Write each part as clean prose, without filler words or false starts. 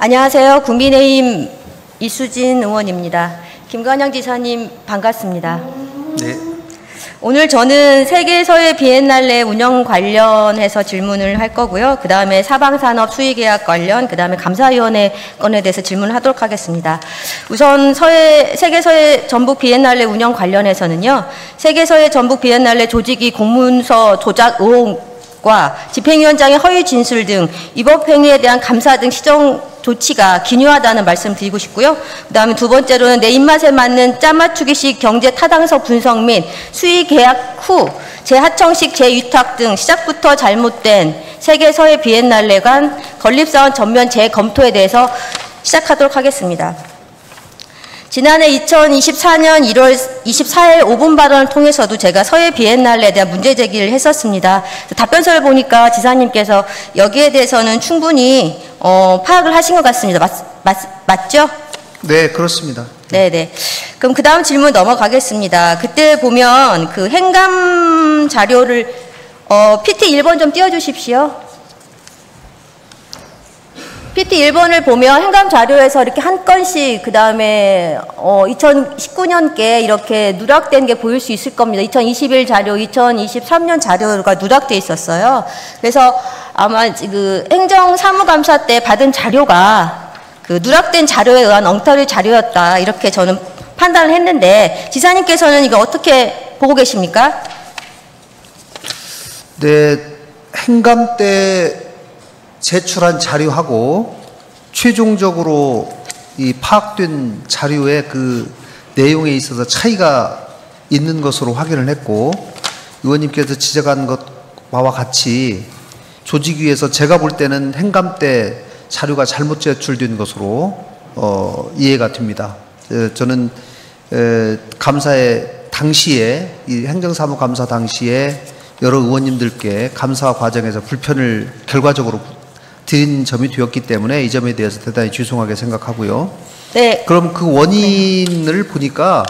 안녕하세요. 국민의힘 이수진 의원입니다. 김관영 지사님 반갑습니다. 네. 오늘 저는 세계서해 비엔날레 운영 관련해서 질문을 할 거고요. 그 다음에 사방산업 수의계약 관련, 그 다음에 감사위원회 건에 대해서 질문을 하도록 하겠습니다. 우선 세계서해 전북 비엔날레 운영 관련해서는요. 세계서해 전북 비엔날레 조직위 공문서 조작 의혹과 집행위원장의 허위 진술 등 위법행위에 대한 감사 등 시정 조치가 기묘하다는 말씀 드리고 싶고요. 그 다음에 두 번째로는 내 입맛에 맞는 짜맞추기식 경제 타당성 분석 및 수의 계약 후 재하청식 재위탁 등 시작부터 잘못된 세계서해 비엔날레 간 건립사원 전면 재검토에 대해서 시작하도록 하겠습니다. 지난해 2024년 1월 24일 5분 발언을 통해서도 제가 서해 비엔날레에 대한 문제 제기를 했었습니다. 답변서를 보니까 지사님께서 여기에 대해서는 충분히 파악을 하신 것 같습니다. 맞죠? 네, 그렇습니다. 네네. 그럼 그 다음 질문 넘어가겠습니다. 그때 보면 그 행감 자료를 PT 1번 좀 띄워주십시오. PT 1번을 보면 행감 자료에서 이렇게 한 건씩 그 다음에 2019년께 이렇게 누락된 게 보일 수 있을 겁니다. 2021 자료, 2023년 자료가 누락돼 있었어요. 그래서 아마 그 행정사무감사 때 받은 자료가 그 누락된 자료에 의한 엉터리 자료였다. 이렇게 저는 판단을 했는데 지사님께서는 이거 어떻게 보고 계십니까? 네, 행감 때 제출한 자료하고 최종적으로 이 파악된 자료의 그 내용에 있어서 차이가 있는 것으로 확인을 했고, 의원님께서 지적한 것과 같이 조직위에서 제가 볼 때는 행감 때 자료가 잘못 제출된 것으로 이해가 됩니다. 저는 감사의 당시에, 이 행정사무감사 당시에 여러 의원님들께 감사 과정에서 불편을 결과적으로 드린 점이 되었기 때문에 이 점에 대해서 대단히 죄송하게 생각하고요. 네. 그럼 그 원인을 보니까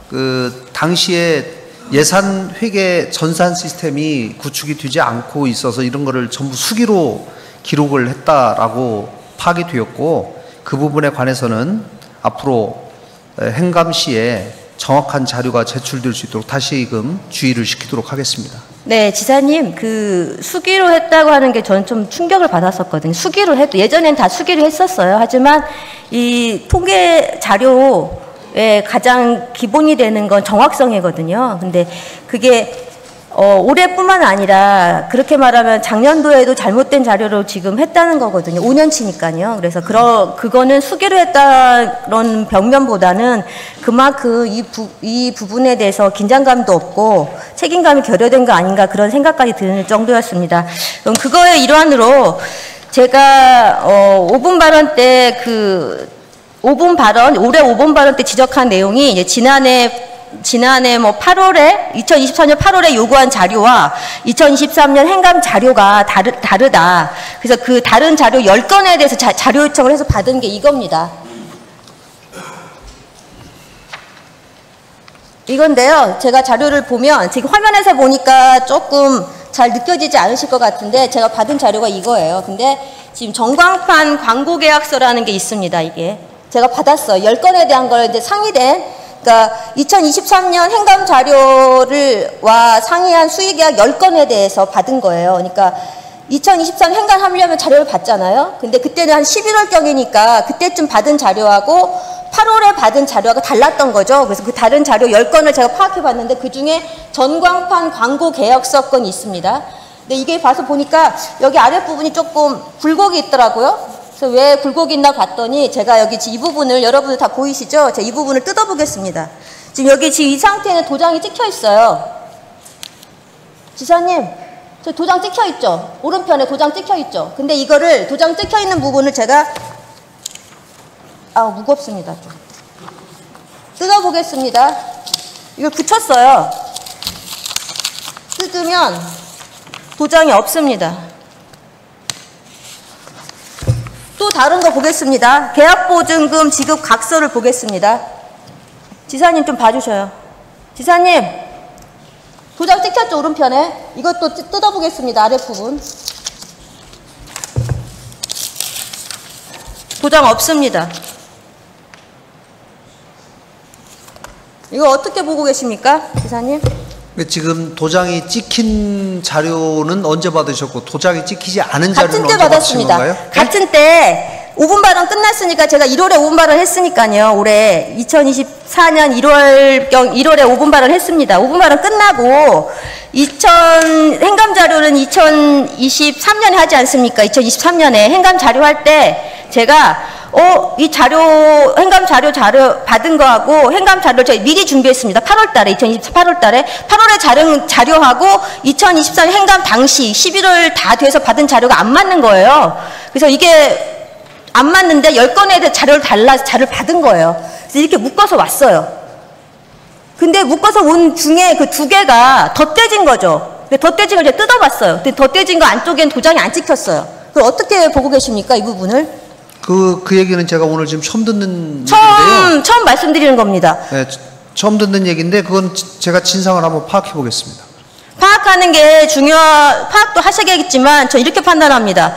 그 당시에 예산 회계 전산 시스템이 구축이 되지 않고 있어서 이런 거를 전부 수기로 기록을 했다라고 파악이 되었고, 그 부분에 관해서는 앞으로 행감 시에 정확한 자료가 제출될 수 있도록 다시금 주의를 시키도록 하겠습니다. 네, 지사님, 그 수기로 했다고 하는 게 저는 좀 충격을 받았었거든요. 수기로 해도 예전엔 다 수기로 했었어요. 하지만 이 통계 자료의 가장 기본이 되는 건 정확성이거든요. 근데 그게 올해뿐만 아니라 그렇게 말하면 작년도에도 잘못된 자료로 지금 했다는 거거든요. 5년치니까요. 그래서 그거는 수기로 했다는 벽면보다는 그만큼 이 부분에 대해서 긴장감도 없고 책임감이 결여된 거 아닌가 그런 생각까지 드는 정도였습니다. 그럼 그거의 일환으로 제가 5분 발언 때 올해 5분 발언 때 지적한 내용이 이제 지난해 뭐 2024년 8월에 요구한 자료와 2023년 행감 자료가 다르다. 그래서 그 다른 자료 10건에 대해서 자료 요청을 해서 받은 게 이겁니다. 이건데요. 제가 자료를 보면 지금 화면에서 보니까 조금 잘 느껴지지 않으실 것 같은데 제가 받은 자료가 이거예요. 근데 지금 전광판 광고 계약서라는 게 있습니다. 이게 제가 받았어요. 10건에 대한 걸 이제 상의된, 그러니까 2023년 행감 자료와 상이한 수의계약 10건에 대해서 받은 거예요. 그러니까 2023년 행감하려면 자료를 받잖아요. 근데 그때는 한 11월경이니까 그때쯤 받은 자료하고 8월에 받은 자료하고 달랐던 거죠. 그래서 그 다른 자료 10건을 제가 파악해 봤는데 그중에 전광판 광고 계약서 건이 있습니다. 근데 이게 봐서 보니까 여기 아랫부분이 조금 굴곡이 있더라고요. 그래서 왜 굴곡이 있나 봤더니 제가 여기 이 부분을 여러분들 다 보이시죠? 제가 이 부분을 뜯어보겠습니다. 지금 여기 지금 이 상태에는 도장이 찍혀 있어요. 지사님, 저 도장 찍혀 있죠? 오른편에 도장 찍혀 있죠? 근데 이거를 도장 찍혀 있는 부분을 제가 무겁습니다. 좀 뜯어보겠습니다. 이걸 붙였어요. 뜯으면 도장이 없습니다. 또 다른 거 보겠습니다. 계약보증금 지급 각서를 보겠습니다. 지사님 좀 봐주셔요. 지사님, 도장 찍혔죠? 오른편에. 이것도 뜯어보겠습니다. 아랫부분. 도장 없습니다. 이거 어떻게 보고 계십니까, 지사님? 지금 도장이 찍힌 자료는 언제 받으셨고 도장이 찍히지 않은 자료는 같은 때 언제 받으신 받았습니다. 건가요? 같은 때 5분 발언 끝났으니까 제가 1월에 5분 발언 했으니까요. 올해 2024년 1월에 5분 발언 했습니다. 5분 발언 끝나고 행감 자료는 2023년에 하지 않습니까? 2023년에 행감 자료 할 때 제가 이 행감 자료 받은 거하고 행감 자료를 저희 미리 준비했습니다. 8월 달에, 2024 8월 달에. 8월에 자료하고 2024년 행감 당시 11월 다 돼서 받은 자료가 안 맞는 거예요. 그래서 이게 안 맞는데 10건에 대해 자료를 받은 거예요. 그래서 이렇게 묶어서 왔어요. 근데 묶어서 온 중에 그 2개가 덧대진 거죠. 근데 덧대진 걸 제가 뜯어봤어요. 근데 덧대진 거 안쪽엔 도장이 안 찍혔어요. 그걸 어떻게 보고 계십니까, 이 부분을? 그 얘기는 제가 오늘 지금 처음 듣는 얘기인데요. 처음 말씀드리는 겁니다. 네, 처음 듣는 얘기인데 그건 제가 진상을 한번 파악해 보겠습니다. 파악하는 게 파악도 하셔야겠지만 저 이렇게 판단합니다.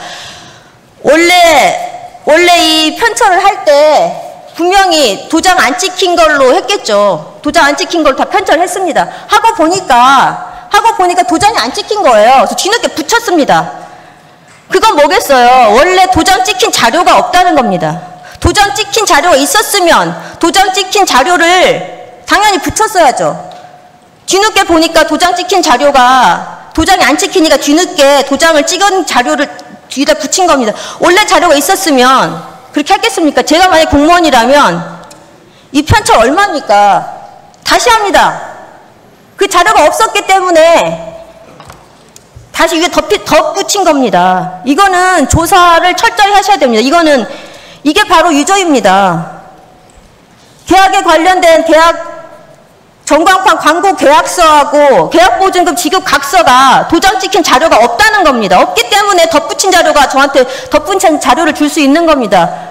원래 이 편철을 할 때 분명히 도장 안 찍힌 걸로 했겠죠. 도장 안 찍힌 걸로 다 편철했습니다. 하고 보니까 도장이 안 찍힌 거예요. 그래서 뒤늦게 붙였습니다. 그건 뭐겠어요? 원래 도장 찍힌 자료가 없다는 겁니다. 도장 찍힌 자료가 있었으면 도장 찍힌 자료를 당연히 붙였어야죠. 뒤늦게 보니까 도장 찍힌 자료가 도장이 안 찍히니까 뒤늦게 도장을 찍은 자료를 뒤에다 붙인 겁니다. 원래 자료가 있었으면 그렇게 했겠습니까? 제가 만약 공무원이라면 이 편철 얼마입니까? 다시 합니다. 그 자료가 없었기 때문에 다시 위에 덧붙인 겁니다. 이거는 조사를 철저히 하셔야 됩니다. 이게 바로 유죄입니다. 계약에 관련된 전광판 광고 계약서하고 계약보증금 지급 각서가 도장 찍힌 자료가 없다는 겁니다. 없기 때문에 덧붙인 자료가 저한테 덧붙인 자료를 줄 수 있는 겁니다.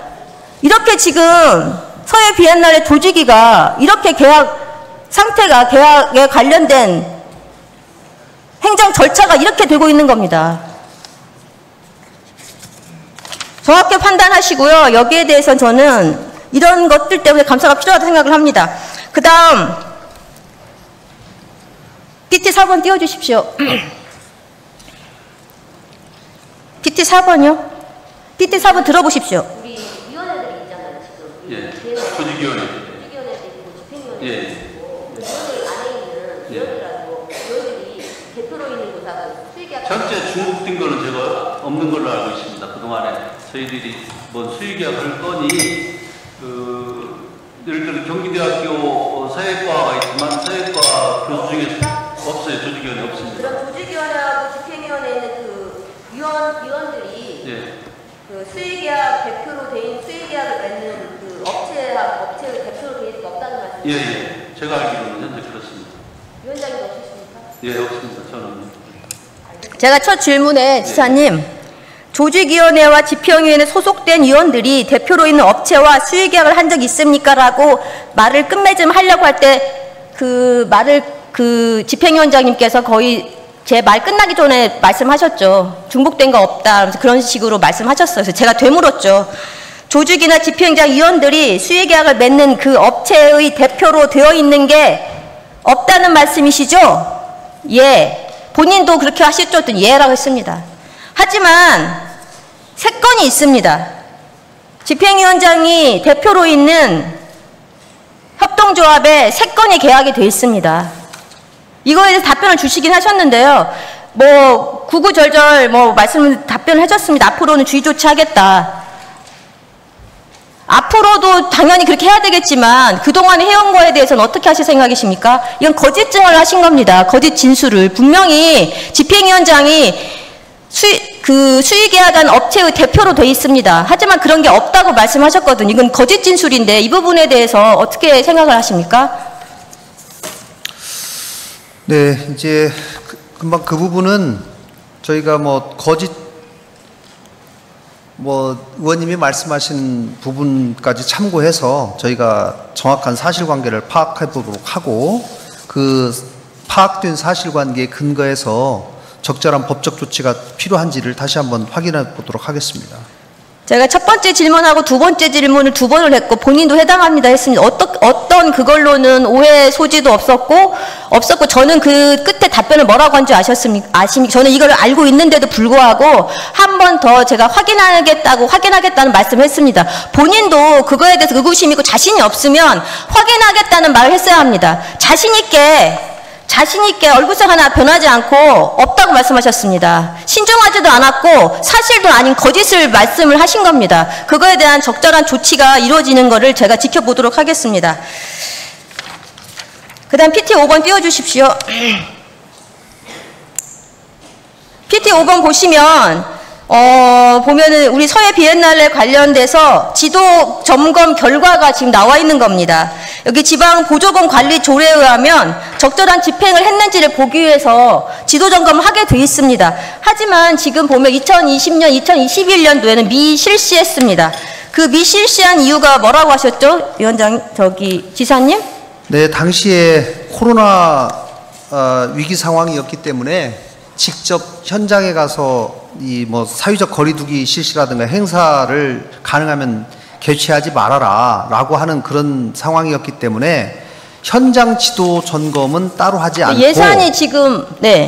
이렇게 지금 서해 비엔날레 조직위가 이렇게 계약에 관련된 행정 절차가 이렇게 되고 있는 겁니다. 정확히 판단하시고요. 여기에 대해서는 저는 이런 것들 때문에 감사가 필요하다고 생각을 합니다. 그 다음 PT 4번 띄워주십시오. PT 4번이요? PT 4번 들어보십시오. 우리 위원회들이 있잖아요, 지금. 예, 조직위원회. 조직위원회도 있고, 집행위원회도 예. 있고, 위원회 안에 있는 위원회라고 위원들이 대표로 있는 곳하고 수의계약. 전체 중복된 거는 제가 없는 걸로 알고 있습니다. 그동안에 저희들이 뭔 수의계약을 건이 예를 들어 경기대학교 사회과가 있지만 사회과 교수 중에 없어요. 조직위원회 없습니다. 그럼 조직위원회하고 집행위원회 있는 그 위원들이 예. 그 수의계약 대표로 된 수의계약을 맺는 그 업체의 대표로 돼 있는 게 없다는 말씀이시죠? 예, 예. 제가 알기로는 현재 그렇습니다. 위원장님 없으십니까? 예, 없습니다. 저는. 제가 첫 질문에 지사님, 조직위원회와 집행위원회 소속된 위원들이 대표로 있는 업체와 수의계약을 한 적 있습니까? 라고 말을 끝맺음 하려고 할 때 그 집행위원장님께서 거의 제 말 끝나기 전에 말씀하셨죠. 중복된 거 없다. 그런 식으로 말씀하셨어요. 그래서 제가 되물었죠. 조직이나 집행위원장 위원들이 수의계약을 맺는 그 업체의 대표로 되어 있는 게 없다는 말씀이시죠? 예. 본인도 그렇게 하셨죠? 예라고 했습니다. 하지만 3건이 있습니다. 집행위원장이 대표로 있는 협동조합에 3건의 계약이 되어 있습니다. 이거에 대해서 답변을 주시긴 하셨는데요. 구구절절 답변을 해줬습니다. 앞으로는 주의 조치하겠다. 앞으로도 당연히 그렇게 해야 되겠지만 그동안 해온 거에 대해서는 어떻게 하실 생각이십니까? 이건 거짓증을 하신 겁니다. 거짓 진술을. 분명히 집행위원장이 수의계약한 업체의 대표로 돼 있습니다. 하지만 그런 게 없다고 말씀하셨거든요. 이건 거짓 진술인데 이 부분에 대해서 어떻게 생각을 하십니까? 네, 이제 금방 그 부분은 저희가 의원님이 말씀하신 부분까지 참고해서 저희가 정확한 사실관계를 파악해 보도록 하고 그 파악된 사실관계에 근거해서 적절한 법적 조치가 필요한지를 다시 한번 확인해 보도록 하겠습니다. 제가 첫 번째 질문하고 두 번째 질문을 두 번을 했고 본인도 해당합니다 했습니다. 어떤 그걸로는 오해 소지도 없었고 저는 그 끝에 답변을 뭐라고 한 줄 아십니까? 저는 이걸 알고 있는데도 불구하고 한 번 더 제가 확인하겠다는 말씀을 했습니다. 본인도 그거에 대해서 의구심이 있고 자신이 없으면 확인하겠다는 말을 했어야 합니다. 자신 있게 얼굴색 하나 변하지 않고 없다고 말씀하셨습니다. 신중하지도 않았고 사실도 아닌 거짓을 말씀을 하신 겁니다. 그거에 대한 적절한 조치가 이루어지는 것을 제가 지켜보도록 하겠습니다. 그 다음 PT 5번 띄워주십시오. PT 5번 보시면 보면은 우리 서해 비엔날레 관련돼서 지도 점검 결과가 지금 나와 있는 겁니다. 여기 지방 보조금 관리 조례에 의하면 적절한 집행을 했는지를 보기 위해서 지도 점검을 하게 돼 있습니다. 하지만 지금 보면 2020년, 2021년도에는 미실시했습니다. 그 미실시한 이유가 뭐라고 하셨죠? 지사님? 네, 당시에 코로나 위기 상황이었기 때문에 직접 현장에 가서 이 뭐 사회적 거리두기 실시라든가 행사를 가능하면 개최하지 말아라 라고 하는 그런 상황이었기 때문에 현장 지도 점검은 따로 하지 않고 예산이 지금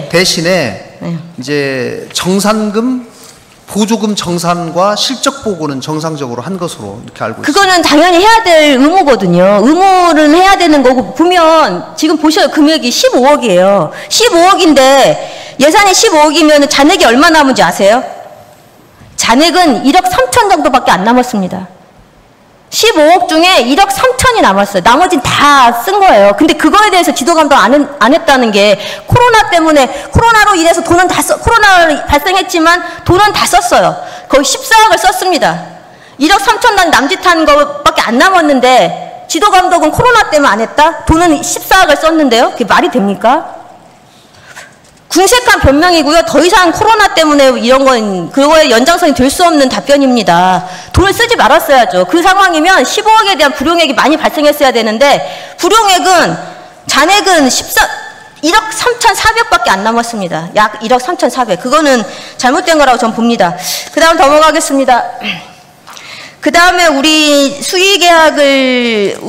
대신에 이제 정산금 보조금 정산과 실적 보고는 정상적으로 한 것으로 이렇게 알고 있습니다. 그거는 당연히 해야 될 의무거든요. 의무는 해야 되는 거고 보면 지금 보셔요. 금액이 15억이에요. 15억인데 예산이 15억이면 잔액이 얼마 남은지 아세요? 잔액은 1억 3천 정도밖에 안 남았습니다. 15억 중에 1억 3천이 남았어요. 나머지는 다 쓴 거예요. 근데 그거에 대해서 지도 감독 안 했다는 게 코로나로 인해서 코로나 발생했지만 돈은 다 썼어요. 거의 14억을 썼습니다. 1억 3천 남짓한 거밖에 안 남았는데 지도 감독은 코로나 때문에 안 했다? 돈은 14억을 썼는데요. 그게 말이 됩니까? 궁색한 변명이고요. 더 이상 코로나 때문에 이런 건 그거에 연장선이 될 수 없는 답변입니다. 돈을 쓰지 말았어야죠. 그 상황이면 15억에 대한 불용액이 많이 발생했어야 되는데 잔액은 1억 3,400밖에 안 남았습니다. 약 1억 3,400. 그거는 잘못된 거라고 저는 봅니다. 그 다음 넘어가겠습니다. 그 다음에 우리 수의계약을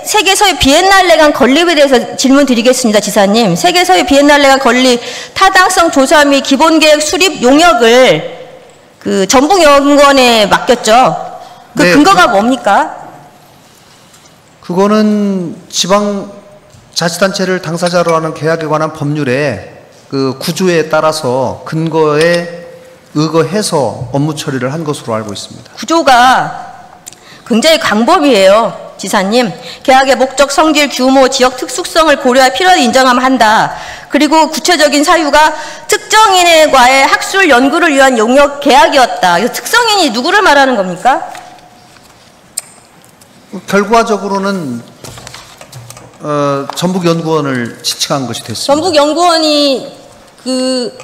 세계 서해 비엔날레 간 건립에 대해서 질문 드리겠습니다. 지사님. 세계 서해 비엔날레 간 건립 타당성 조사 및 기본계획 수립 용역을 그 전북연구원에 맡겼죠. 그 네, 근거가 뭡니까? 그거는 지방자치단체를 당사자로 하는 계약에 관한 법률의 그 구조에 따라서 근거에 의거해서 업무 처리를 한 것으로 알고 있습니다. 구조가 굉장히 광범위해요. 지사님. 계약의 목적, 성질, 규모, 지역 특수성을 고려할 필요를 인정하면 한다. 그리고 구체적인 사유가 특정인과의 학술 연구를 위한 용역 계약이었다. 이 특성인이 누구를 말하는 겁니까? 결과적으로는 전북연구원을 지칭한 것이 됐습니다. 전북연구원이 그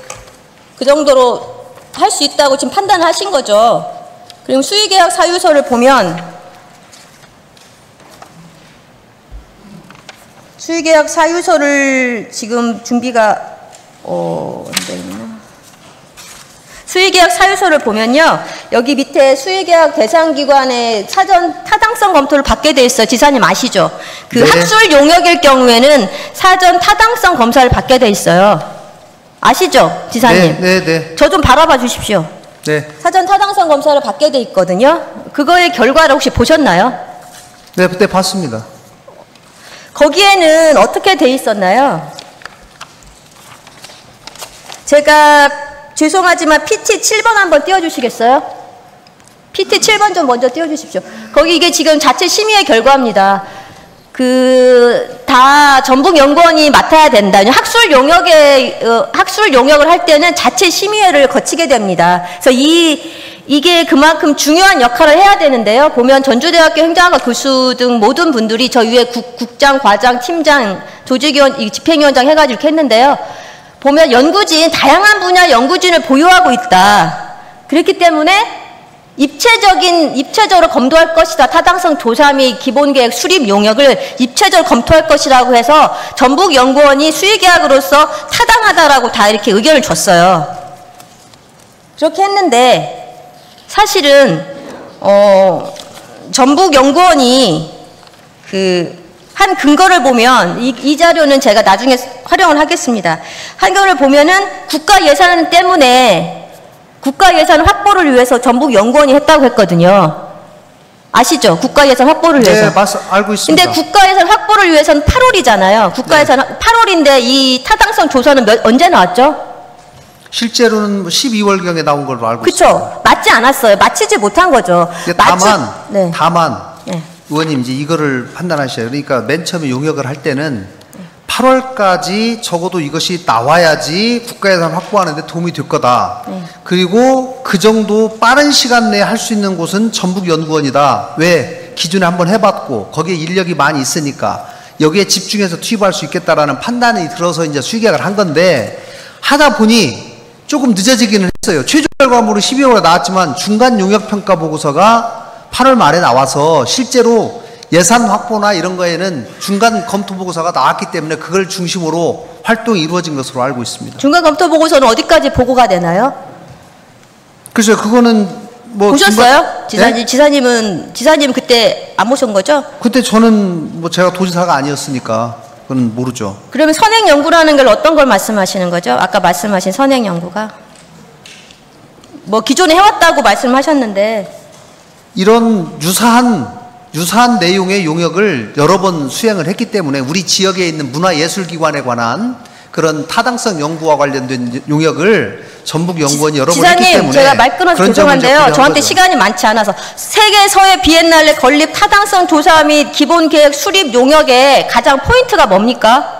정도로 할 수 있다고 지금 판단하신 거죠. 그리고 수의계약 사유서를 보면 수의계약 사유서를 지금 준비가 수의계약 사유서를 보면요. 여기 밑에 수의계약 대상기관의 사전 타당성 검토를 받게 돼 있어요. 지사님 아시죠? 그 네. 학술 용역일 경우에는 사전 타당성 검사를 받게 돼 있어요. 아시죠? 지사님. 네. 저 좀 바라봐 주십시오. 네. 사전 타당성 검사를 받게 돼 있거든요. 그거의 결과를 혹시 보셨나요? 네, 그때 봤습니다. 거기에는 어떻게 돼 있었나요? 제가 죄송하지만 PT 7번 한번 띄워주시겠어요? PT 7번 좀 먼저 띄워주십시오. 거기 이게 지금 자체 심의의 결과입니다. 다 전북연구원이 맡아야 된다. 학술 용역을 할 때는 자체 심의회를 거치게 됩니다. 그래서 이게 그만큼 중요한 역할을 해야 되는데요. 보면 전주대학교 행정학과 교수 등 모든 분들이 저 위에 국장, 과장, 팀장, 조직위원, 집행위원장 해가지고 이렇게 했는데요. 보면 다양한 분야 연구진을 보유하고 있다. 그렇기 때문에 입체적으로 검토할 것이다. 타당성 조사 및 기본계획 수립 용역을 입체적으로 검토할 것이라고 해서 전북연구원이 수의계약으로서 타당하다라고 다 이렇게 의견을 줬어요. 그렇게 했는데 사실은 전북연구원이 한 근거를 보면 이 자료는 제가 나중에 활용을 하겠습니다. 한 근거를 보면은 국가 예산 때문에 국가 예산 확보를 위해서 전북연구원이 했다고 했거든요. 아시죠? 국가 예산 확보를 위해서. 네, 알고 있습니다. 근데 국가 예산 확보를 위해서는 8월이잖아요. 국가 예산 8월인데 이 타당성 조사는 언제 나왔죠? 실제로는 12월경에 나온 걸로 알고 그쵸? 있습니다. 맞지 않았어요. 맞히지 못한 거죠. 다만 네. 의원님 이제 이거를 판단하셔야 돼요. 그러니까 맨 처음에 용역을 할 때는 8월까지 적어도 이것이 나와야지 국가예산 확보하는데 도움이 될 거다. 그리고 그 정도 빠른 시간 내에 할 수 있는 곳은 전북연구원이다. 왜? 기존에 한번 해봤고 거기에 인력이 많이 있으니까 여기에 집중해서 투입할 수 있겠다라는 판단이 들어서 이제 수의계약을 한 건데 하다 보니 조금 늦어지기는 했어요. 최종 결과물은 12월에 나왔지만 중간 용역평가 보고서가 8월 말에 나와서 실제로 예산 확보나 이런 거에는 중간 검토 보고서가 나왔기 때문에 그걸 중심으로 활동이 이루어진 것으로 알고 있습니다. 중간 검토 보고서는 어디까지 보고가 되나요? 글쎄요, 그거는 뭐 보셨어요? 지사님, 네? 지사님 그때 안 모신 거죠? 그때 저는 뭐 제가 도지사가 아니었으니까 그건 모르죠. 그러면 선행 연구라는 걸 어떤 걸 말씀하시는 거죠? 아까 말씀하신 선행 연구가 뭐 기존에 해왔다고 말씀하셨는데 이런 유사한 내용의 용역을 여러 번 수행을 했기 때문에 우리 지역에 있는 문화예술기관에 관한 그런 타당성 연구와 관련된 용역을 전북연구원이 여러 번 했기 때문에 제가 말 끊어서 죄송한데요. 저한테 거죠. 시간이 많지 않아서 세계서해 비엔날레 건립 타당성 조사 및 기본계획 수립 용역의 가장 포인트가 뭡니까?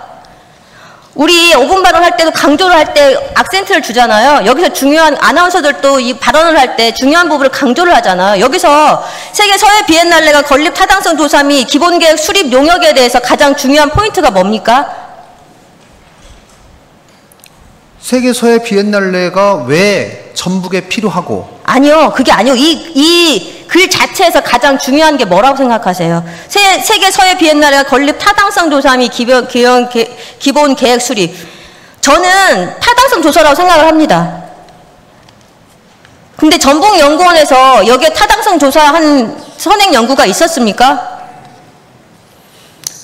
우리 5분 발언할 때도 강조를 할 때 악센트를 주잖아요. 여기서 중요한 아나운서들도 이 발언을 할 때 중요한 부분을 강조를 하잖아요. 여기서 세계 서해 비엔날레가 건립 타당성 조사 및 기본계획 수립 용역에 대해서 가장 중요한 포인트가 뭡니까? 세계 서해 비엔날레가 왜 전북에 필요하고? 아니요, 그게 아니요. 이 글 자체에서 가장 중요한 게 뭐라고 생각하세요? 세계 서해 비엔날레가 건립 타당성 조사 및 기본 계획 수립. 저는 타당성 조사라고 생각을 합니다. 근데 전북연구원에서 여기에 타당성 조사한 선행 연구가 있었습니까?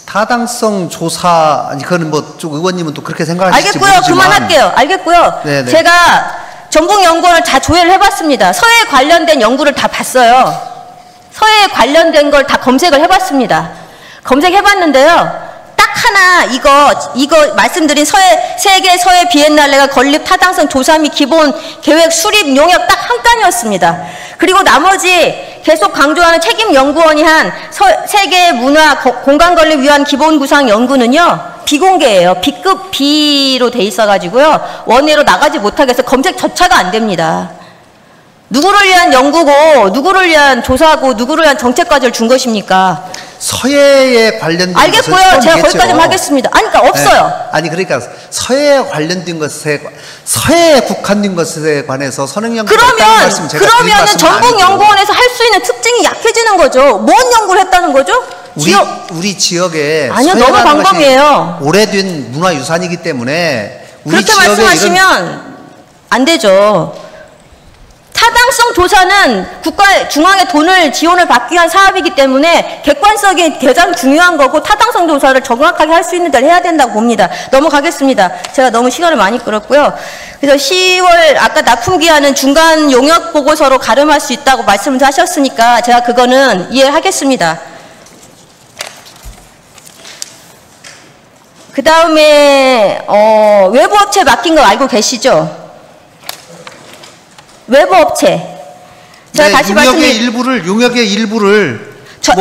타당성 조사, 아니, 그거는 뭐, 좀 의원님은 또 그렇게 생각하실지 모르지만. 그만할게요. 알겠고요. 네네. 제가 전북연구원을 다 조회를 해봤습니다. 서해에 관련된 연구를 다 봤어요. 서해에 관련된 걸 다 검색을 해봤습니다. 검색해봤는데요. 딱 하나 이거 말씀드린 세계 서해 비엔날레가 건립 타당성 조사 및 기본 계획 수립 용역 딱 한 건이었습니다. 그리고 나머지 계속 강조하는 책임연구원이 한 세계 문화 공간 건립 위한 기본 구상 연구는요. 비공개예요. B급 B로 돼 있어가지고요. 원회로 나가지 못하게 해서 검색조차가 안 됩니다. 누구를 위한 연구고 누구를 위한 조사고 누구를 위한 정책 과제를 준 것입니까? 서해에 관련된 알겠고요. 제가 거기까지만 하겠습니다. 아니, 그러니까 없어요. 네. 아니, 그러니까 서해에 관련된 것에 서해에 국한된 것에 관해서 선행연구가 있다는 말씀 제가 드린 그러면은 말씀은 전북연구원에서 할 수 있는 특징이 약해지는 거죠. 뭔 연구를 했다는 거죠? 우리 지역에 아니요, 너무 방법이에요. 오래된 문화유산이기 때문에 우리 그렇게 지역에 말씀하시면 안 되죠. 타당성 조사는 중앙의 돈을 지원을 받기 위한 사업이기 때문에 객관성이 가장 중요한 거고 타당성 조사를 정확하게 할 수 있는 데를 해야 된다고 봅니다. 넘어가겠습니다. 제가 너무 시간을 많이 끌었고요. 그래서 10월 아까 납품기한은 중간 용역 보고서로 가름할 수 있다고 말씀을 하셨으니까 제가 그거는 이해하겠습니다. 그 다음에 외부 업체 맡긴 거 알고 계시죠? 외부 업체. 제가 네, 다시 용역의 일부를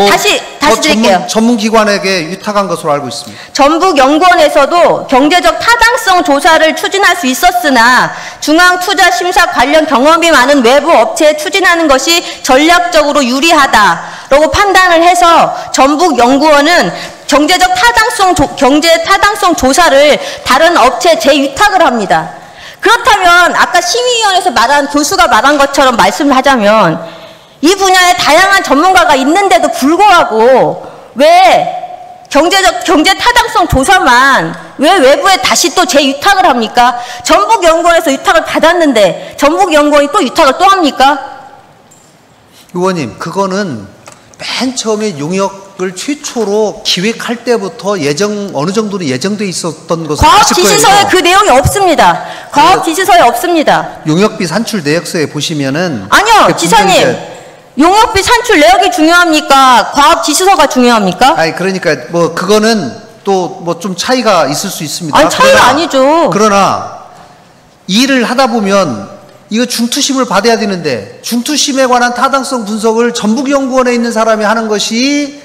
다시 드릴게요. 전문기관에게 위탁한 것으로 알고 있습니다. 전북연구원에서도 경제적 타당성 조사를 추진할 수 있었으나 중앙투자심사 관련 경험이 많은 외부 업체에 추진하는 것이 전략적으로 유리하다라고 판단을 해서 전북연구원은 경제 타당성 조사를 다른 업체에 재위탁을 합니다. 그렇다면 아까 심의위원회에서 교수가 말한 것처럼 말씀을 하자면 이 분야에 다양한 전문가가 있는데도 불구하고 왜 경제 타당성 조사만 왜 외부에 다시 또 재위탁을 합니까? 전북연구원에서 위탁을 받았는데 전북연구원이 또 위탁을 또 합니까? 의원님, 그거는 맨 처음에 용역을 최초로 기획할 때부터 어느 정도는 예정돼 있었던 것을 과업 아실 거예요. 지시서에 그 내용이 없습니다. 과업 지시서에 없습니다. 용역비 산출 내역서에 보시면은 아니요, 그게 지사님. 분명히 용역비 산출 내역이 중요합니까? 과업 지시서가 중요합니까? 아니 그러니까 뭐 그거는 또 뭐 좀 차이가 있을 수 있습니다. 아니, 차이가 아니죠. 그러나 일을 하다 보면 이거 중투심을 받아야 되는데 중투심에 관한 타당성 분석을 전북연구원에 있는 사람이 하는 것이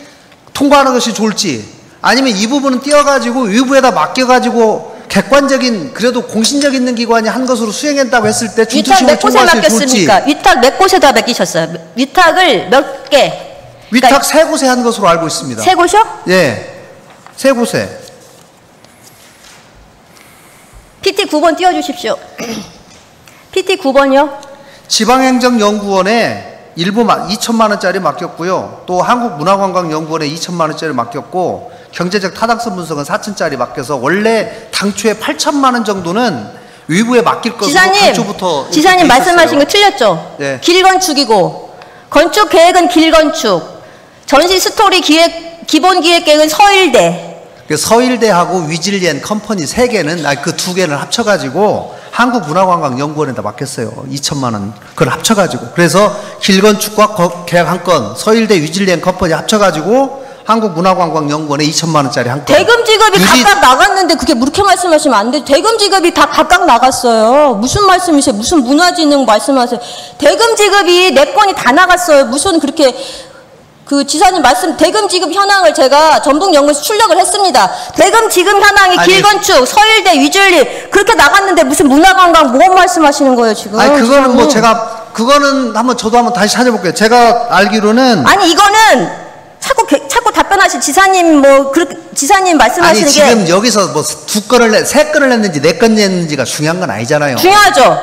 통과하는 것이 좋을지 아니면 이 부분은 띄어가지고 외부에다 맡겨가지고 객관적인 그래도 공신력 있는 기관이 한 것으로 수행했다고 했을 때 위탁 중투심을 몇 곳에 통과할 때 좋을지. 맡겼습니까? 위탁 몇 곳에다 맡기셨어요? 위탁을 몇 개? 위탁 세 곳에 한 것으로 알고 있습니다. 세 곳이요? 예, 세 곳에. PT 9번 띄워주십시오. PT 9번이요? 지방행정연구원에 일부 2천만 원짜리 맡겼고요. 또 한국문화관광연구원에 2천만 원짜리 맡겼고 경제적 타당성 분석은 4천짜리 맡겨서 원래 당초에 8천만 원 정도는 외부에 맡길 것으로 당초부터 지사님 말씀하신 거 틀렸죠? 네. 길건축이고 건축 계획은 길건축, 전시 스토리 기본 기획 계획은 서일대. 서일대하고 위즐리엔 컴퍼니 3개는 그 2개를 합쳐가지고 한국문화관광연구원에다 맡겼어요. 2천만 원 그걸 합쳐가지고. 그래서 길건축과 계약 한 건, 서일대 위즐리엔 컴퍼니 합쳐가지고 한국문화관광연구원에 2천만 원짜리 한 건. 대금 지급이 각각 나갔는데 그게 그렇게 말씀하시면 안 돼요. 대금 지급이 다 각각 나갔어요. 무슨 말씀이세요? 무슨 문화진흥 말씀하세요? 대금 지급이 4건이 다 나갔어요. 무슨 그렇게 그 지사님 말씀 대금 지급 현황을 제가 전북연구에서 출력을 했습니다. 대금 지급 현황이 길건축, 서일대, 위즐리 그렇게 나갔는데 무슨 문화관광 뭐 말씀하시는 거예요 지금? 아니 그거는 지사님. 뭐 제가 그거는 저도 한번 다시 찾아볼게요. 제가 알기로는 아니 이거는 자꾸 답변하실 지사님 지사님 말씀하시는 아니 지금 여기서 뭐 2건을 3건을 냈는지 4건 냈는지가 중요한 건 아니잖아요. 중요하죠.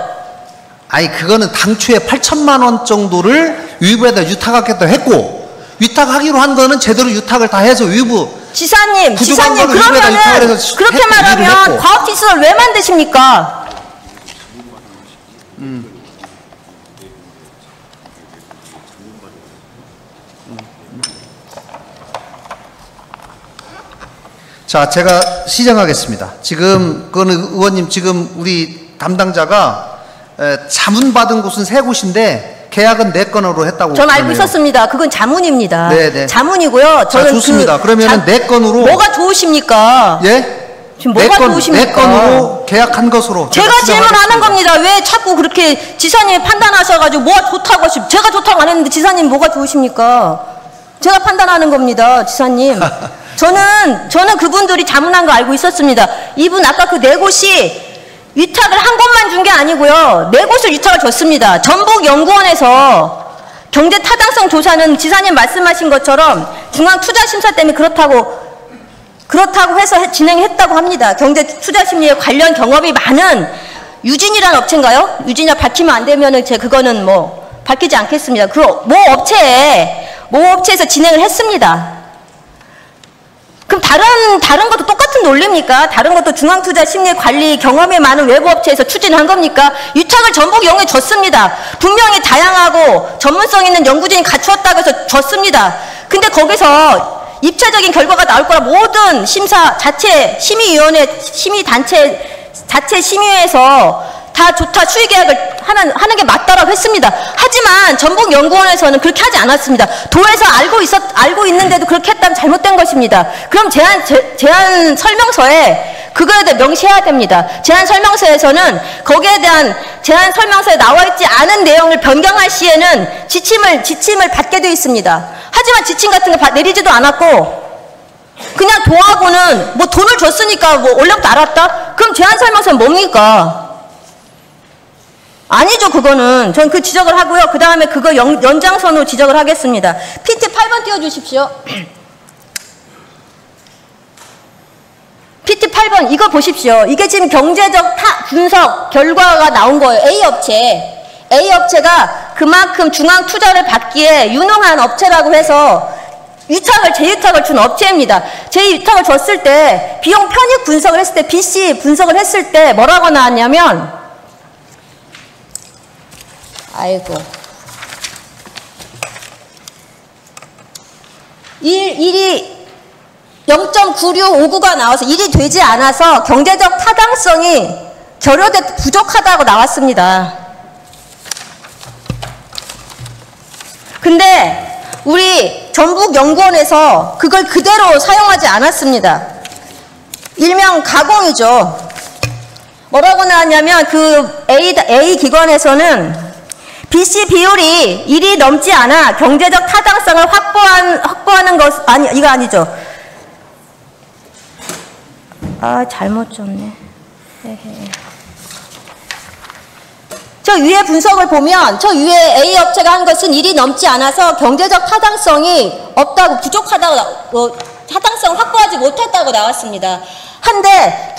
아니 그거는 당초에 8천만 원 정도를 외부에다 유탁하겠다 했고 위탁하기로 한 거는 제대로 유탁을 다 해서 외부 지사님 그러면은 그렇게 말하면 과업지시설 왜 만드십니까? 자, 제가 시정하겠습니다. 지금 그거는 의원님 지금 우리 담당자가 자문받은 곳은 3곳인데 계약은 4건으로 했다고. 전 알고 있었습니다. 그건 자문입니다. 네네. 자문이고요. 저는 좋습니다. 그러면은 4건으로. 뭐가 좋으십니까? 예? 지금 뭐가 좋으십니까? 4건으로 계약한 것으로. 제가 질문하는 겁니다. 왜 자꾸 그렇게 지사님이 판단하셔가지고 뭐가 좋다고 하시고 제가 좋다고 안 했는데 지사님 뭐가 좋으십니까? 제가 판단하는 겁니다. 지사님. 저는 그분들이 자문한 거 알고 있었습니다. 이분 아까 그 4곳이 위탁을 한 곳만 준 게 아니고요. 4곳을 위탁을 줬습니다. 전북연구원에서 경제 타당성 조사는 지사님 말씀하신 것처럼 중앙투자심사 때문에 그렇다고 해서 진행했다고 합니다. 경제 투자심리에 관련 경험이 많은 유진이라는 업체인가요? 유진이 밝히면 안 되면은 그거는 뭐 밝히지 않겠습니다. 그 모 업체에서 진행을 했습니다. 그럼 다른 것도 똑같은 논리입니까? 다른 것도 중앙투자심리관리 경험이 많은 외부업체에서 추진한 겁니까? 유탁을 전북연구에 줬습니다. 분명히 다양하고 전문성 있는 연구진이 갖추었다고 해서 줬습니다. 근데 거기서 입체적인 결과가 나올 거라 모든 심의위원회, 심의단체, 자체 심의회에서 다 좋다 수의계약을 하는 게 맞다라고 했습니다. 하지만 전북연구원에서는 그렇게 하지 않았습니다. 도에서 알고 있는데도 그렇게 했다면 잘못된 것입니다. 그럼 제안 설명서에 그거에 대해 명시해야 됩니다. 제안 설명서에서는 거기에 대한 제안 설명서에 나와 있지 않은 내용을 변경할 시에는 지침을 받게 되어 있습니다. 하지만 지침 같은 거 내리지도 않았고 그냥 도하고는 뭐 돈을 줬으니까 뭐 원래부터 알았다? 그럼 제안 설명서는 뭡니까? 아니죠, 그거는. 전 그 지적을 하고요. 그 다음에 그거 연장선으로 지적을 하겠습니다. PT 8번 띄워주십시오. PT 8번, 이거 보십시오. 이게 지금 경제적 분석 결과가 나온 거예요. A업체가 그만큼 중앙 투자를 받기에 유능한 업체라고 해서 재유탁을 준 업체입니다. 재유탁을 줬을 때, 비용 편익 분석을 했을 때, BC 분석을 했을 때 뭐라고 나왔냐면, 아이고. 1이 0.9659가 나와서 1이 되지 않아서 경제적 타당성이 결여돼 부족하다고 나왔습니다. 근데 우리 전북연구원에서 그걸 그대로 사용하지 않았습니다. 일명 가공이죠. 뭐라고 나왔냐면 그 A 기관에서는 BC 비율이 1이 넘지 않아 경제적 타당성을 확보하는 것 아니 이거 아니죠. 아 잘못 줬네. 저 위에 분석을 보면 저 위에 A 업체가 한 것은 1이 넘지 않아서 경제적 타당성이 없다고 부족하다고 타당성을 확보하지 못했다고 나왔습니다. 한데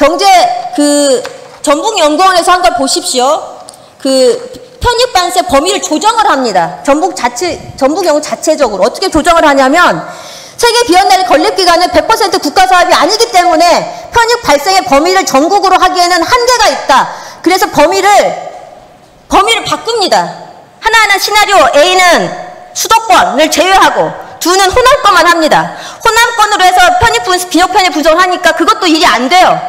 전북연구원에서 한 걸 보십시오. 편입반세 범위를 조정을 합니다. 전북연구 자체적으로 어떻게 조정을 하냐면 세계 비엔날레 건립기간은 100% 국가사업이 아니기 때문에 편입 발생의 범위를 전국으로 하기에는 한계가 있다. 그래서 범위를 바꿉니다. 하나하나 시나리오 A는 수도권을 제외하고 2는 호남권만 합니다. 호남권으로 해서 비용 편입 분석을 하니까 그것도 일이 안 돼요.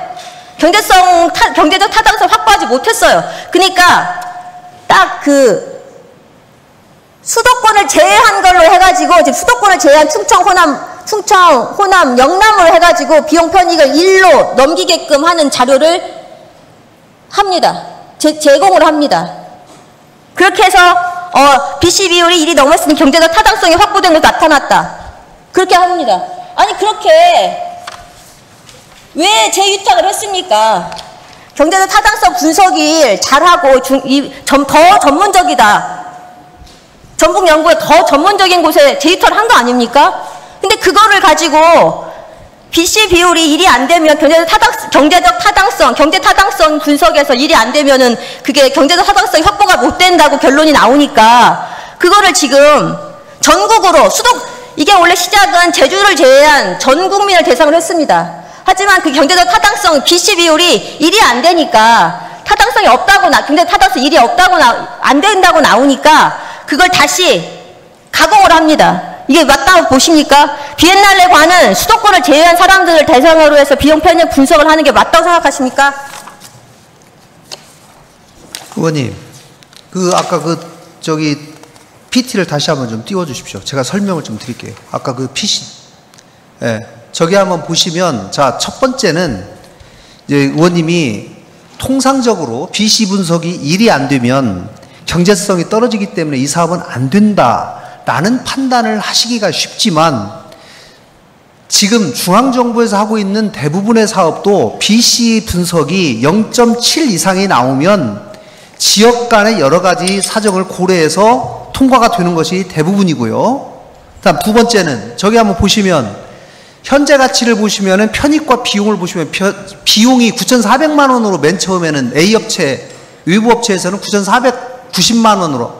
경제적 타당성 확보하지 못했어요. 그러니까 딱 수도권을 제외한 걸로 해가지고 지금 수도권을 제외한 충청, 호남, 영남으로 해가지고 비용 편익을 1로 넘기게끔 하는 자료를 합니다. 제공을 합니다. 그렇게 해서 BC 비율이 1이 넘었으니 경제적 타당성이 확보된 것도 나타났다. 그렇게 합니다. 아니 그렇게 왜 재위탁을 했습니까? 경제적 타당성 분석을 잘하고 더 전문적이다. 전북연구에 더 전문적인 곳에 재위탁을 한 거 아닙니까? 근데 그거를 가지고 BC 비율이 1이 안 되면 경제적 타당성, 경제 타당성 분석에서 1이 안 되면은 그게 경제적 타당성이 확보가 못 된다고 결론이 나오니까 그거를 지금 전국으로 이게 원래 시작은 제주를 제외한 전 국민을 대상으로 했습니다. 하지만 그 경제적 타당성 BC 비율이 1이 안 되니까 타당성이 없다고 경제 타당성 1이 안 된다고 나오니까 그걸 다시 가공을 합니다. 이게 맞다고 보십니까? 비엔날레관은 수도권을 제외한 사람들을 대상으로 해서 비용 편입 분석을 하는 게 맞다고 생각하십니까? 의원님, 아까 PT를 다시 한번 좀 띄워주십시오. 제가 설명을 좀 드릴게요. 아까 PC. 예. 저기 한번 보시면, 자, 첫 번째는, 이제 의원님이 통상적으로 BC 분석이 1이 안 되면 경제성이 떨어지기 때문에 이 사업은 안 된다라는 판단을 하시기가 쉽지만 지금 중앙정부에서 하고 있는 대부분의 사업도 BC 분석이 0.7 이상이 나오면 지역 간의 여러 가지 사정을 고려해서 통과가 되는 것이 대부분이고요. 다음 두 번째는 저기 한번 보시면 현재 가치를 보시면은 편입과 비용을 보시면 비용이 9,400만 원으로 맨 처음에는 A업체, 외부 업체에서는 9,490만 원으로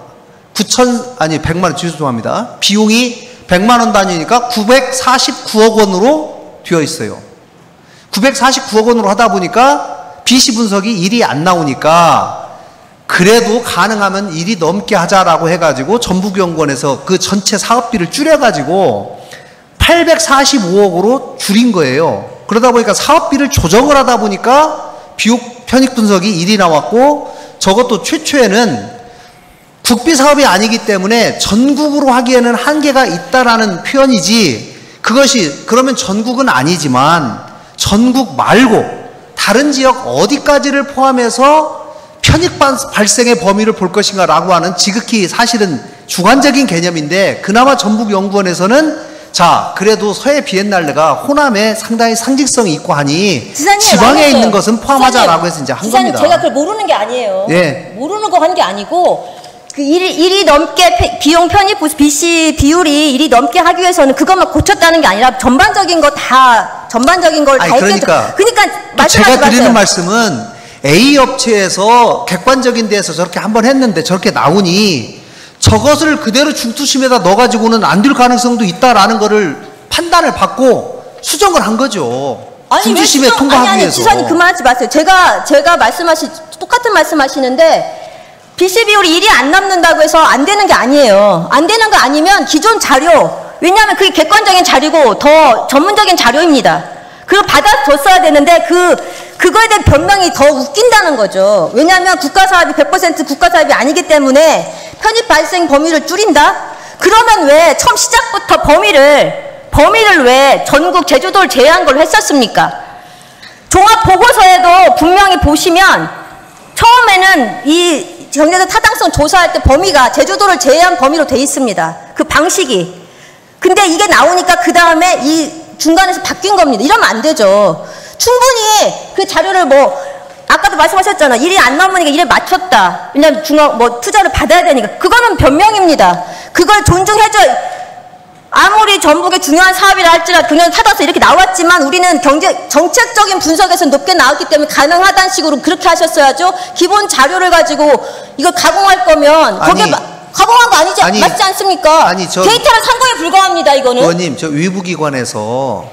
100만 원 죄송합니다. 비용이 100만 원 단위니까 949억 원으로 되어 있어요. 949억 원으로 하다 보니까 BC 분석이 1이 안 나오니까 그래도 가능하면 1이 넘게 하자라고 해가지고 전북연구원에서 그 전체 사업비를 줄여가지고 845억으로 줄인 거예요. 그러다 보니까 사업비를 조정을 하다 보니까 비용 편익 분석이 1이 나왔고 저것도 최초에는 국비 사업이 아니기 때문에 전국으로 하기에는 한계가 있다라는 표현이지 그것이 그러면 전국은 아니지만 전국 말고 다른 지역 어디까지를 포함해서 편익 발생의 범위를 볼 것인가 라고 하는 지극히 사실은 주관적인 개념인데 그나마 전북연구원에서는 자 그래도 서해 비엔날레가 호남에 상당히 상징성이 있고 하니 지방에 있는 것은 포함하자라고 해서 이제 한 겁니다. 제가 그걸 모르는 게 아니에요. 예. 모르는 거 한 게 아니고 그 1이 넘게 비용 편입 BC 비율이 1이 넘게 하기 위해서는 그것만 고쳤다는 게 아니라 전반적인 걸 다 그러니까 제가 드리는 말씀은 A 업체에서 객관적인 데에서 저렇게 한번 했는데 저렇게 나오니 저것을 그대로 중투심에다 넣어가지고는 안 될 가능성도 있다라는 거를 판단을 받고 수정을 한 거죠. 중투심에 통과하기 위해서. 지사님 그만하지 마세요. 제가 똑같은 말씀하시는데 BC 비율이 1이 안 남는다고 해서 안 되는 게 아니에요. 안 되는 거 아니면 기존 자료 왜냐하면 그게 객관적인 자료고 더 전문적인 자료입니다. 그걸 받아줬어야 되는데 그거에 대한 변명이 더 웃긴다는 거죠. 왜냐하면 국가사업이 100% 국가사업이 아니기 때문에 편입 발생 범위를 줄인다? 그러면 왜 처음 시작부터 범위를 왜 전국 제주도를 제외한 걸로 했었습니까? 종합보고서에도 분명히 보시면 처음에는 이 경제적 타당성 조사할 때 범위가 제주도를 제외한 범위로 돼 있습니다. 그 방식이. 근데 이게 나오니까 그 다음에 이 중간에서 바뀐 겁니다. 이러면 안 되죠. 충분히 그 자료를 아까도 말씀하셨잖아. 일이 안 넘으니까 일에 맞췄다. 왜냐면 투자를 받아야 되니까. 그거는 변명입니다. 그걸 존중해줘. 아무리 전북의 중요한 사업이라 할지라도 경제적 타당성 이렇게 나왔지만 우리는 정책적인 분석에서 높게 나왔기 때문에 가능하다는 식으로 그렇게 하셨어야죠. 기본 자료를 가지고 이걸 가공할 거면 거기에 가공한 거 맞지 않습니까? 데이터는 상고에 불과합니다. 이거는. 의원님, 저 외부기관에서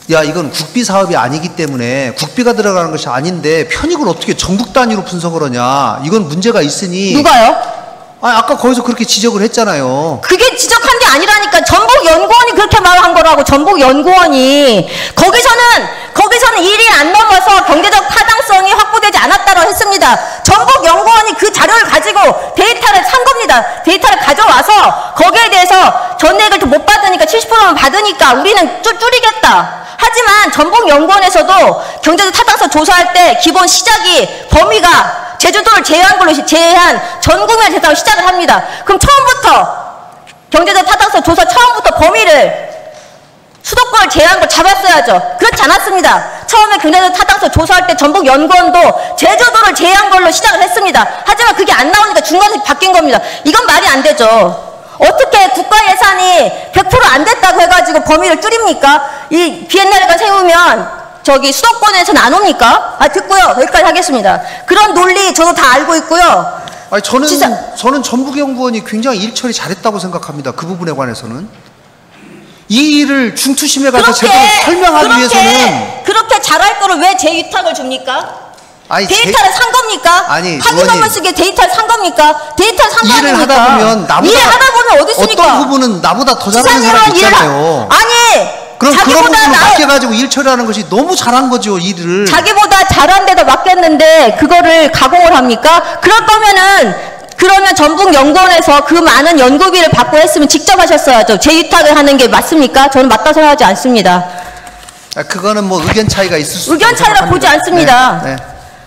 이건 국비 사업이 아니기 때문에 국비가 들어가는 것이 아닌데 편익을 어떻게 전국 단위로 분석을 하냐. 이건 문제가 있으니. 누가요? 아까 거기서 그렇게 지적을 했잖아요. 그게 지적한 게 아니라니까. 전북연구원이 그렇게 말한 거라고. 전북연구원이. 거기서는 일이 안 넘어서 경제적 타당성이 확보되지 않았다고 했습니다. 전북연구원이 그 자료를 가지고 데이터를 산 겁니다. 데이터를 가져와서 거기에 대해서 전액을 더 못 받으니까 70%만 받으니까 우리는 줄이겠다. 하지만 전북연구원에서도 경제적 타당성 조사할 때 기본 시작이 범위가 제주도를 제외한 전 국민을 대상으로 시작을 합니다. 그럼 처음부터 경제적 타당성 조사 처음부터 범위를 수도권을 제외한 걸 잡았어야죠. 그렇지 않았습니다. 처음에 경제적 타당성 조사할 때 전북연구원도 제주도를 제외한 걸로 시작을 했습니다. 하지만 그게 안 나오니까 중간에 바뀐 겁니다. 이건 말이 안 되죠. 어떻게 국가 예산이 100% 안 됐다고 해가지고 범위를 줄입니까? 이 비엔날레가 세우면 수도권에서는 안 옵니까? 듣고요. 여기까지 하겠습니다. 그런 논리 저도 다 알고 있고요. 저는 전북연구원이 굉장히 일 처리 잘했다고 생각합니다. 그 부분에 관해서는. 이 일을 중투심에 가서 제대로 설명하기 위해서는. 그렇게 잘할 거를 왜 재위탁을 줍니까? 데이터를 산 겁니까? 확인 한번 쓰게 데이터를 산 겁니까? 데이터를 산 거 아닙니까? 일을 하다 보면 어디 있습니까? 어떤 부분은 나보다 더 잘하는 사람이 있잖아요. 그럼 그런 부분을 맡겨가지고 일 처리하는 것이 너무 잘한 거죠, 일을. 자기보다 잘한 데다 맡겼는데 그거를 가공을 합니까? 그러면 전북연구원에서 그 많은 연구비를 받고 했으면 직접 하셨어야죠. 재위탁을 하는 게 맞습니까? 저는 맞다고 생각하지 않습니다. 그거는 의견 차이가 있을 수 의견 차이라 보지 않습니다. 네.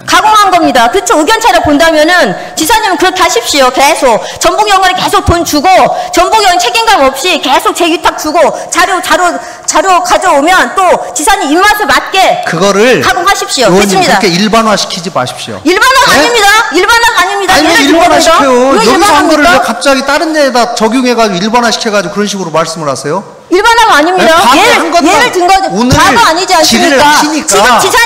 가공한 겁니다. 그렇죠. 의견 차이를 본다면은 지사님은 그렇게 하십시오. 계속 전북연구원에 계속 돈 주고 전북연구원 책임감 없이 계속 재위탁 주고 자료 가져오면 또 지사님 입맛에 맞게 그거를 가공하십시오. 됐습니다. 그렇게 일반화시키지 마십시오. 일반화가 아닙니다. 일반화가 아닙니다. 아니 왜 일반화시켜요? 여기서 한 거를 갑자기 다른 데에다 적용해가지고 일반화시켜가지고 그런 식으로 말씀을 하세요? 일반화가 아닙니다. 예를 든 거죠. 과거 아니지 않습니까? 지금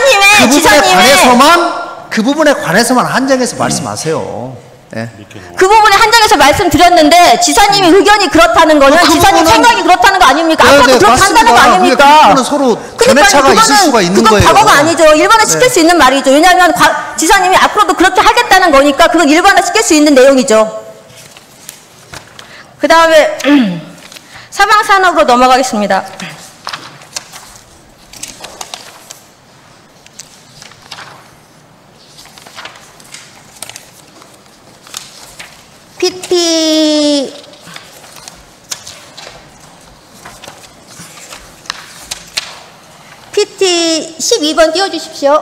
그 부분에 관해서만 한정해서 말씀하세요. 네. 그 부분에 한정해서 말씀드렸는데 지사님이 의견이 그렇다는 거는 지사님 생각이 그렇다는 거 아닙니까? 앞으로도 그렇게 한다는 거 아닙니까? 그 부분은 서로 견해차가 있을 수가 있는 거예요. 그건 과거가 아니죠. 일반화 시킬 수 있는 말이죠. 왜냐하면 지사님이 앞으로도 그렇게 하겠다는 거니까 그건 일반화 시킬 수 있는 내용이죠. 그 다음에 사방산업으로 넘어가겠습니다. PT 12번 띄워주십시오.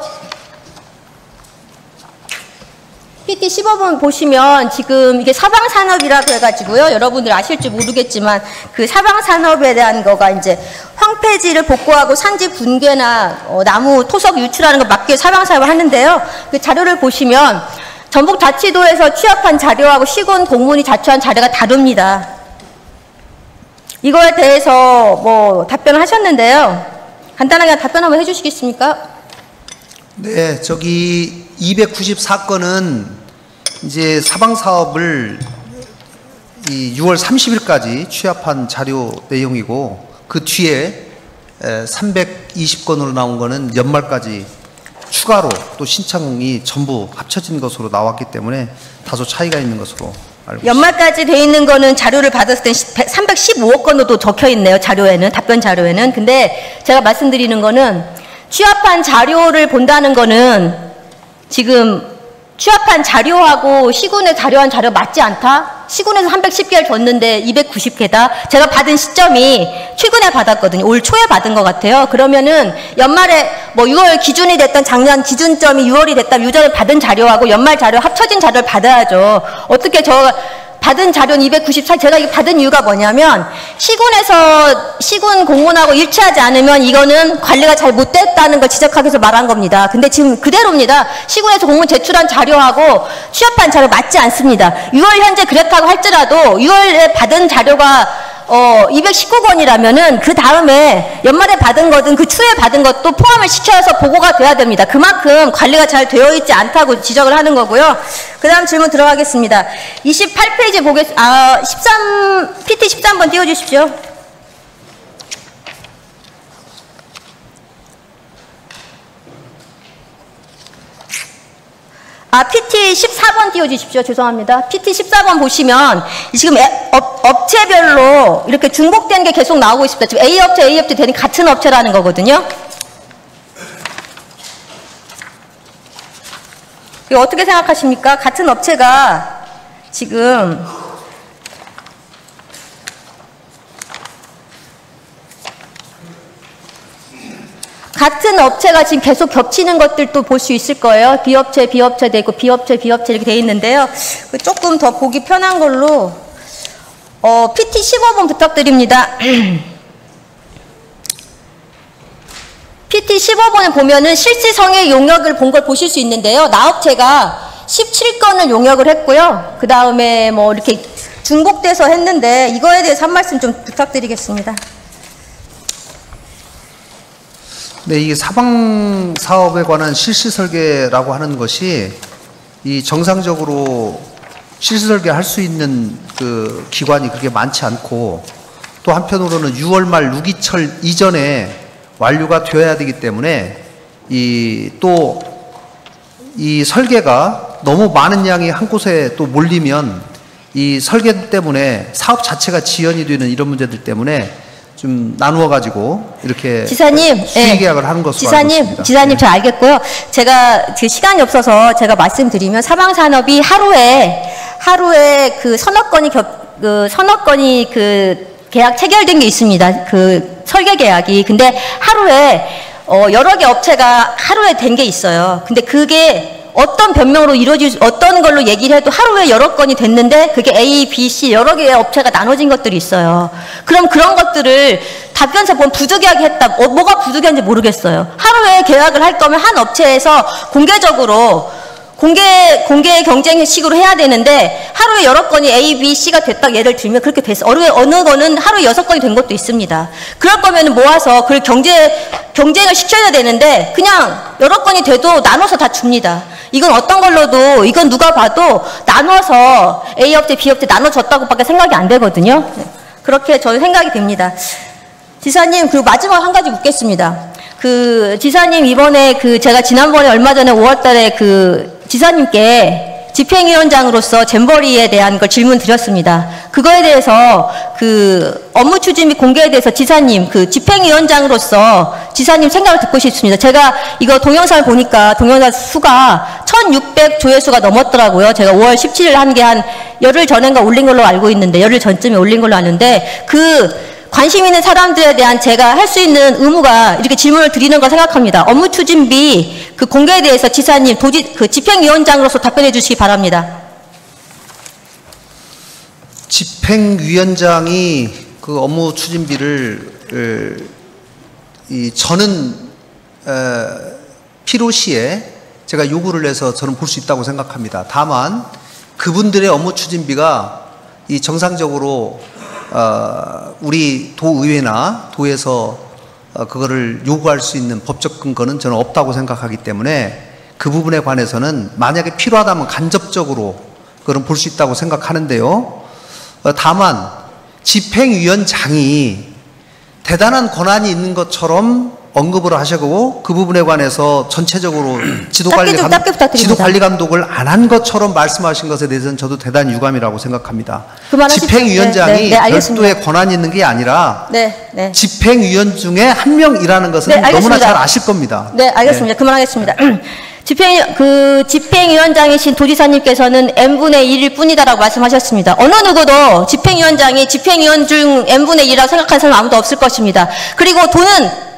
PT 15번 보시면 지금 이게 사방산업이라고 해가지고요. 여러분들 아실지 모르겠지만 그 사방산업에 대한 거가 이제 황폐지를 복구하고 산지 붕괴나 나무 토석 유출하는 거 막기 위해 사방산업을 하는데요. 그 자료를 보시면 전북자치도에서 취합한 자료하고 시군 공문이 자초한 자료가 다릅니다. 이거에 대해서 답변을 하셨는데요. 간단하게 답변 한번 해주시겠습니까? 네, 294건은 이제 사방사업을 이 6월 30일까지 취합한 자료 내용이고 그 뒤에 320건으로 나온 거는 연말까지 추가로 또 신청이 전부 합쳐진 것으로 나왔기 때문에 다소 차이가 있는 것으로 알고 연말까지 돼 있는 거는 자료를 받았을 때 315억 건도 적혀 있네요. 자료에는, 답변 자료에는. 근데 제가 말씀드리는 거는 취합한 자료를 본다는 거는 지금 취합한 자료하고 시군에 자료한 자료 맞지 않다? 시군에서 310개를 줬는데 290개다? 제가 받은 시점이 최근에 받았거든요. 올 초에 받은 것 같아요. 그러면은 연말에 뭐 6월 기준이 됐던 작년 기준점이 6월이 됐다 유전을 받은 자료하고 연말 자료 합쳐진 자료를 받아야죠. 어떻게 저 받은 자료는 294, 제가 이거 받은 이유가 뭐냐면 시군에서 시군 공문하고 일치하지 않으면 이거는 관리가 잘 못됐다는 걸 지적하기 위해서 말한 겁니다. 근데 지금 그대로입니다. 시군에서 공문 제출한 자료하고 취합한 자료 맞지 않습니다. 6월 현재 그렇다고 할지라도 6월에 받은 자료가 219건이라면은 그 다음에 연말에 받은 거든 그 추에 받은 것도 포함을 시켜서 보고가 돼야 됩니다. 그만큼 관리가 잘 되어 있지 않다고 지적을 하는 거고요. 그 다음 질문 들어가겠습니다. 28페이지 보겠습니다. PT 13번 띄워주십시오. PT 14번 띄워주십시오. 죄송합니다. PT 14번 보시면 지금 업체별로 이렇게 중복된 게 계속 나오고 있습니다. 지금 A업체 되는 같은 업체라는 거거든요. 이거 어떻게 생각하십니까? 같은 업체가 지금 같은 업체가 지금 계속 겹치는 것들도 볼 수 있을 거예요. B업체 돼 있고 B업체 이렇게 돼 있는데요. 조금 더 보기 편한 걸로 PT 15번 부탁드립니다. PT 15번에 보면은 실시성의 용역을 본 걸 보실 수 있는데요. 나업체가 17건을 용역을 했고요. 그 다음에 뭐 이렇게 중복돼서 했는데 이거에 대해서 한 말씀 좀 부탁드리겠습니다. 네, 이게 사방 사업에 관한 실시 설계라고 하는 것이 이 정상적으로 실시 설계 할 수 있는 그 기관이 그렇게 많지 않고 또 한편으로는 6월 말 누기철 이전에 완료가 되어야 되기 때문에 이 설계가 너무 많은 양이 한 곳에 또 몰리면 이 설계 때문에 사업 자체가 지연이 되는 이런 문제들 때문에 좀 나누어 가지고 이렇게 지사님, 수의 계약을 하는 것으로 알고 있습니다. 지사님 저 알겠고요. 제가 그 시간이 없어서 제가 말씀드리면 사방산업이 하루에 그 서너 건이 계약 체결된 게 있습니다. 그 설계 계약이. 근데 하루에 여러 개 업체가 하루에 된 게 있어요. 근데 그게 어떤 변명으로 어떤 걸로 얘기를 해도 하루에 여러 건이 됐는데 그게 A, B, C 여러 개의 업체가 나눠진 것들이 있어요. 그럼 그런 것들을 답변서 보면 부득이하게 했다. 뭐가 부득이한지 모르겠어요. 하루에 계약을 할 거면 한 업체에서 공개적으로 공개 경쟁식으로 해야 되는데 하루에 여러 건이 A, B, C가 됐다 예를 들면 그렇게 됐어. 어느 거는 하루에 6건이 된 것도 있습니다. 그럴 거면 모아서 그걸 경쟁을 시켜야 되는데 그냥 여러 건이 돼도 나눠서 다 줍니다. 이건 어떤 걸로도 이건 누가 봐도 나눠서 A업체, B업체 나눠줬다고밖에 생각이 안 되거든요. 그렇게 저는 생각이 됩니다. 지사님, 그리고 마지막 한 가지 묻겠습니다. 지사님 이번에 제가 지난번에 얼마 전에 5월달에 지사님께 집행위원장으로서 잼버리에 대한 걸 질문 드렸습니다. 그거에 대해서 업무 추진 및 공개에 대해서 지사님, 집행위원장으로서 지사님 생각을 듣고 싶습니다. 제가 이거 동영상을 보니까 동영상 수가 1600 조회수가 넘었더라고요. 제가 5월 17일 한 게 한 열흘 전인가 올린 걸로 알고 있는데, 열흘 전쯤에 올린 걸로 아는데, 관심 있는 사람들에 대한 제가 할 수 있는 의무가 이렇게 질문을 드리는 걸 생각합니다. 업무 추진비 공개에 대해서 지사님 집행위원장으로서 답변해 주시기 바랍니다. 집행위원장이 업무 추진비를 저는 필요시에 제가 요구를 해서 저는 볼 수 있다고 생각합니다. 다만 그분들의 업무 추진비가 정상적으로 우리 도의회나 도에서 그거를 요구할 수 있는 법적 근거는 저는 없다고 생각하기 때문에 그 부분에 관해서는 만약에 필요하다면 간접적으로 그걸 볼 수 있다고 생각하는데요. 다만 집행위원장이 대단한 권한이 있는 것처럼 언급을 하시고 그 부분에 관해서 전체적으로 짧게 부탁드립니다. 지도 관리 감독을 안 한 것처럼 말씀하신 것에 대해서는 저도 대단히 유감이라고 생각합니다. 그만하십시오. 집행위원장이 알겠습니다. 별도의 권한이 있는 게 아니라 네. 집행위원 중에 한 명이라는 것은 네, 알겠습니다. 너무나 잘 아실 겁니다. 네, 알겠습니다. 그만하겠습니다. 집행위원장이신 도지사님께서는 n분의 1일 뿐이다라고 말씀하셨습니다. 어느 누구도 집행위원장이 집행위원 중 n분의 1이라고 생각하는 사람 아무도 없을 것입니다. 그리고 돈은